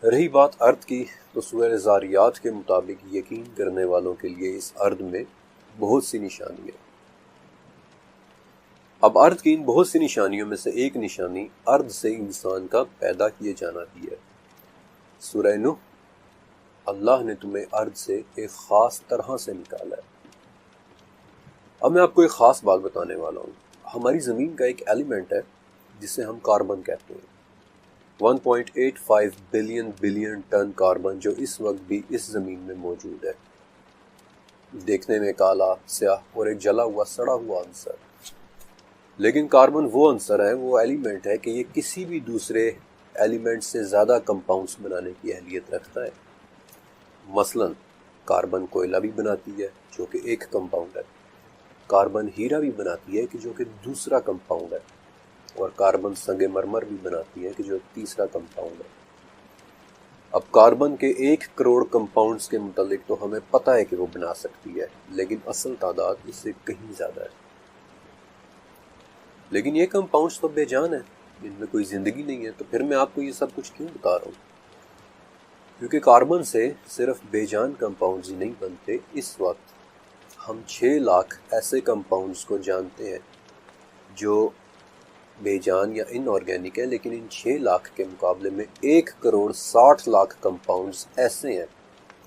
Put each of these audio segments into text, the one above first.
رہی بات ارد کی تو سورہ زاریات کے مطابق یقین کرنے والوں کے لیے اس ارد میں بہت سی نشانیاں۔ اب ارد کی ان بہت سی نشانیوں میں سے ایک نشانی ارد سے انسان کا پیدا کیے جانا بھی ہے۔ سورہ نوح، اللہ نے تمہیں ارد سے ایک خاص طرح سے نکالا ہے۔ اب میں آپ کو ایک خاص بات بتانے والا ہوں۔ ہماری زمین کا ایک ایلیمنٹ ہے جسے ہم کاربن کہتے ہیں۔ 1.85 بلین ٹن کاربن جو اس وقت بھی اس زمین میں موجود ہے، دیکھنے میں کالا سیاہ اور ایک جلا ہوا سڑا ہوا عنصر۔ لیکن کاربن وہ عنصر ہے، وہ ایلیمنٹ ہے کہ یہ کسی بھی دوسرے ایلیمنٹ سے زیادہ کمپاؤنڈز بنانے کی اہلیت رکھتا ہے۔ مثلا کاربن کوئلہ بھی بناتی ہے جو کہ ایک کمپاؤنڈ ہے، کاربن ہیرا بھی بناتی ہے کہ جو کہ دوسرا کمپاؤنڈ ہے، اور کاربن سنگ مرمر بھی بناتی ہے کہ جو تیسرا کمپاؤنڈ ہے۔ اب کاربن کے 1 کروڑ کمپاؤنڈز کے متعلق تو ہمیں پتہ ہے کہ وہ بنا سکتی ہے، لیکن اصل تعداد اس سے کہیں زیادہ ہے۔ لیکن یہ کمپاؤنڈز تو بے جان ہیں، ان میں کوئی زندگی نہیں ہے، تو پھر میں آپ کو یہ سب کچھ کیوں بتا رہا ہوں؟ کیونکہ کاربن سے صرف بے جان کمپاؤنڈز ہی نہیں بنتے۔ اس وقت ہم 6 لاکھ ایسے کمپاؤنڈز کو جانتے ہیں جو بے جان یا ان آرگینک ہے، لیکن ان 6 لاکھ کے مقابلے میں 1 کروڑ 60 لاکھ کمپاؤنڈز ایسے ہیں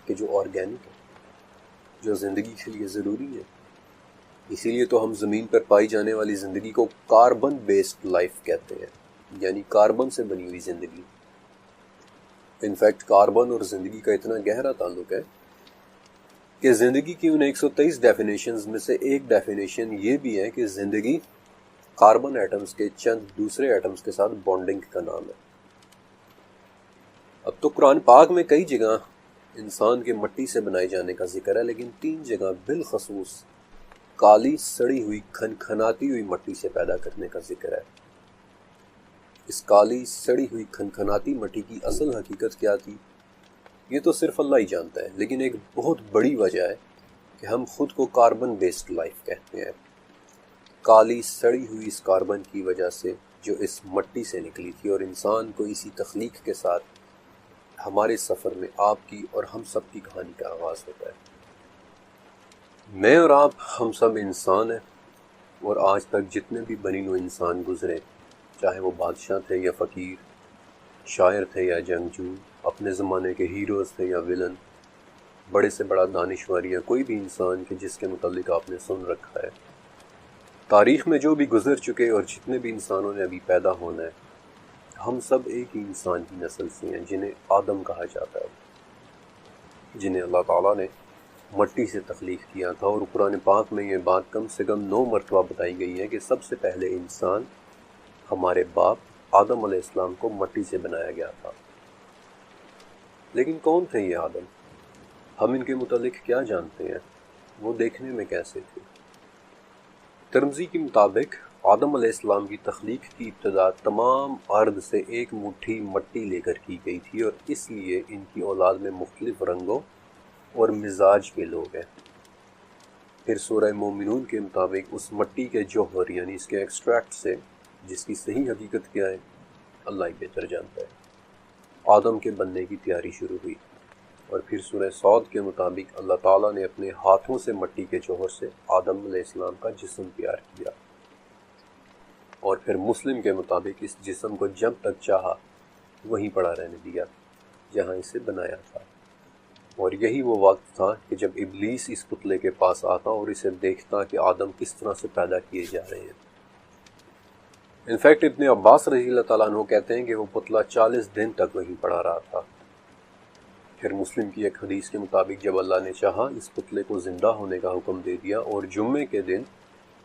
کہ جو آرگینک ہیں، جو زندگی کے لیے ضروری ہے۔ اسی لیے تو ہم زمین پر پائی جانے والی زندگی کو کاربن بیسڈ لائف کہتے ہیں، یعنی کاربن سے بنی ہوئی زندگی۔ انفیکٹ کاربن اور زندگی کا اتنا گہرا تعلق ہے کہ زندگی کی ان 123 ڈیفینیشنز میں سے ایک ڈیفینیشن یہ بھی ہے کہ زندگی کاربن ایٹمز کے چند دوسرے ایٹمز کے ساتھ بانڈنگ کا نام ہے۔ اب تو قرآن پاک میں کئی جگہ انسان کے مٹی سے بنائے جانے کا ذکر ہے، لیکن 3 جگہ بالخصوص کالی سڑی ہوئی کھنکھناتی ہوئی مٹی سے پیدا کرنے کا ذکر ہے۔ اس کالی سڑی ہوئی کھنکھناتی مٹی کی اصل حقیقت کیا تھی یہ تو صرف اللہ ہی جانتا ہے، لیکن ایک بہت بڑی وجہ ہے کہ ہم خود کو کاربن بیسڈ لائف کہتے ہیں، کالی سڑی ہوئی اس کاربن کی وجہ سے جو اس مٹی سے نکلی تھی۔ اور انسان کو اسی تخلیق کے ساتھ ہمارے سفر میں آپ کی اور ہم سب کی کہانی کا آغاز ہوتا ہے۔ میں اور آپ ہم سب انسان ہیں، اور آج تک جتنے بھی بنی نوع انسان گزرے، چاہے وہ بادشاہ تھے یا فقیر، شاعر تھے یا جنگجو، اپنے زمانے کے ہیروز تھے یا ویلن، بڑے سے بڑا دانشور یا کوئی بھی انسان کہ جس کے متعلق آپ نے سن رکھا ہے، تاریخ میں جو بھی گزر چکے اور جتنے بھی انسانوں نے ابھی پیدا ہونا ہے، ہم سب ایک ہی انسان کی نسل سے ہیں جنہیں آدم کہا جاتا ہے، جنہیں اللہ تعالیٰ نے مٹی سے تخلیق کیا تھا۔ اور قرآن پاک میں یہ بات کم سے کم 9 مرتبہ بتائی گئی ہے کہ سب سے پہلے انسان ہمارے باپ آدم علیہ السلام کو مٹی سے بنایا گیا تھا۔ لیکن کون تھے یہ آدم؟ ہم ان کے متعلق کیا جانتے ہیں؟ وہ دیکھنے میں کیسے تھے؟ ترمذی کے مطابق آدم علیہ السلام کی تخلیق کی ابتدا تمام ارض سے ایک مٹھی مٹی لے کر کی گئی تھی، اور اس لیے ان کی اولاد میں مختلف رنگوں اور مزاج کے لوگ ہیں۔ پھر سورہ مومنون کے مطابق اس مٹی کے جوہر یعنی اس کے ایکسٹریکٹ سے، جس کی صحیح حقیقت کیا ہے اللہ ہی بہتر جانتا ہے، آدم کے بننے کی تیاری شروع ہوئی۔ اور پھر سورہ صاد کے مطابق اللہ تعالیٰ نے اپنے ہاتھوں سے مٹی کے جوہر سے آدم علیہ السلام کا جسم تیار کیا، اور پھر مسلم کے مطابق اس جسم کو جب تک چاہا وہیں پڑا رہنے دیا جہاں اسے بنایا تھا۔ اور یہی وہ وقت تھا کہ جب ابلیس اس پتلے کے پاس آتا اور اسے دیکھتا کہ آدم کس طرح سے پیدا کیے جا رہے ہیں۔ انفیکٹ ابن عباس رضی اللہ تعالیٰ عنہ کہتے ہیں کہ وہ پتلا 40 دن تک وہیں پڑا رہا تھا۔ پھر مسلم کی ایک حدیث کے مطابق جب اللہ نے چاہا اس پتلے کو زندہ ہونے کا حکم دے دیا، اور جمعے کے دن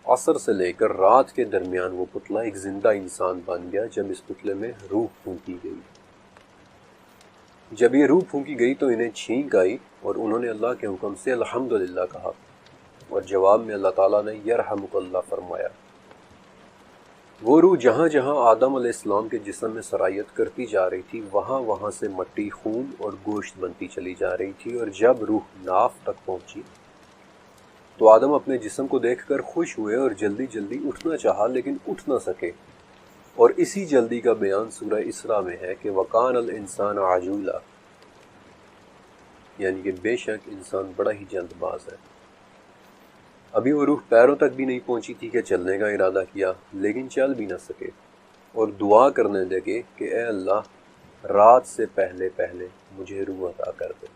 عصر سے لے کر رات کے درمیان وہ پتلا ایک زندہ انسان بن گیا۔ جب اس پتلے میں روح پھونکی گئی، جب یہ روح پھونکی گئی تو انہیں چھینک آئی، اور انہوں نے اللہ کے حکم سے الحمدللہ کہا، اور جواب میں اللہ تعالیٰ نے یرحمک اللہ فرمایا۔ وہ روح جہاں جہاں آدم علیہ السلام کے جسم میں سرایت کرتی جا رہی تھی، وہاں وہاں سے مٹی، خون اور گوشت بنتی چلی جا رہی تھی۔ اور جب روح ناف تک پہنچی تو آدم اپنے جسم کو دیکھ کر خوش ہوئے اور جلدی جلدی اٹھنا چاہا، لیکن اٹھ نہ سکے، اور اسی جلدی کا بیان سورہ اسراء میں ہے کہ وَقَانَ الْإِنسَانَ عَجُولًا، یعنی کہ بے شک انسان بڑا ہی جلد باز ہے۔ ابھی وہ روح پیروں تک بھی نہیں پہنچی تھی کہ چلنے کا ارادہ کیا، لیکن چل بھی نہ سکے، اور دعا کرنے لگے کہ اے اللہ رات سے پہلے پہلے مجھے روح عطا کر دے۔